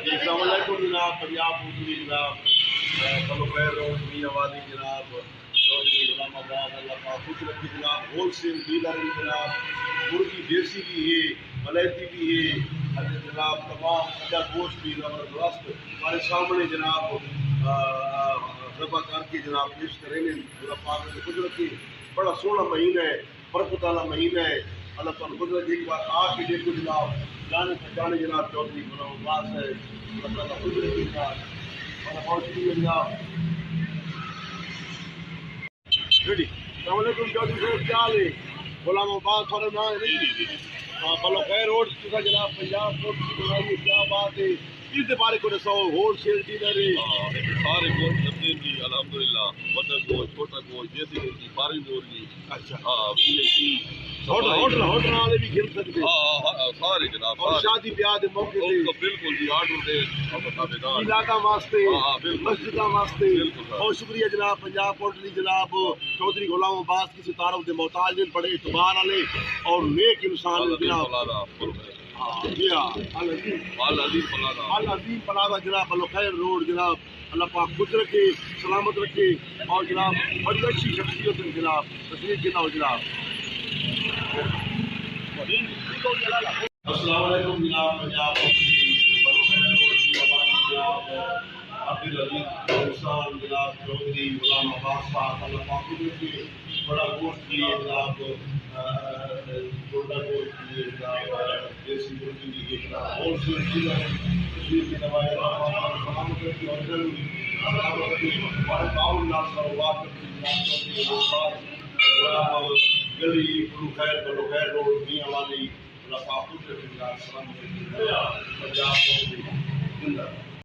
السلام علیکم جناب، پنجاب پوری جناب، بلو خیر روڈ میاں والی جناب، چودھری غلام آباد، اللہ پاک خوش رکھے جناب، ہول سیل ڈیلر ہے جناب، مرغی دیسی بھی ہے، ملیتی بھی ہے جناب، تمام سجا گوشت بھی زبردست ہمارے سامنے جناب ذبح کر کے جناب پیش کریں گے۔ اللہ پاک نے خوش رکھے، بڑا سونا مہینہ ہے، برکت والا مہینہ ہے، اللہ تعالیٰ خوش رکھے۔ ایک بار آ کے دیکھو جناب، جانے پہچانے جناب چودھری غلام عباس ہے، اللہ تعالیٰ خوش رکھے جناب، اور بہت شکریہ جناب۔ ریڈی؟ السلام علیکم چودھری صاحب، کیا حال ہے؟ غلام عباس تھوڑا نام ہے نہیں؟ بلو خیر روڈ کا جناب پنجاب پولیس بنائیے، کیا بات ہے؟ اس کے بارے کو دسو، ہول سیل ڈیلر ہے سارے گوشت نمدین کی الحمدللہ، بٹر گوشت، چھوٹا گوشت، دیسی مرغی، فارغ مرغی، اچھا ہاں VIP، ہوٹل والے بھی گھر سکتے ہیں، ہاں سارے جناب، اور سارے شادی بیاہ کے موقع پہ بالکل جی، آرڈر دے مطابق علاقہ واسطے، ہاں بالکل مسجدوں واسطے۔ بالکل سر، بہت شکریہ جناب پنجاب پولیٹری جناب چودھری غلام عباس کسی تعارف کے محتاج نہیں، بڑے اعتبار والے اور نیک انسان ہیں جناب۔ ہاں جی ہاں، العظیم پلازہ جناب، بلو خیر روڈ جناب، اللہ پاک خوش رکھے، سلامت رکھے، اور جناب بڑی اچھی شخصیت ہے جناب، تصویر کے نام جناب۔ السلام علیکم جناب پنجاب جناب عبد العزیز انسان جناب چودھری غلام عباس صاحب، اللہ پاک خوش رکھے، بڑا گوشت کیے جناب، چھوٹا گوشت کیے جناب، دیسی مرغی کیے جناب، ہول سیل ڈیلر تصویر کے نوائے، اللہ پاک سلامت رکھے اور سلامت رکھے، ہمارے تعاون نال کاروبار کرتے جناب چودھری غلام گلی بلو خیر روڈ میاں والی، اللہ پاک خوش رکھے جناب، سلامت رکھے۔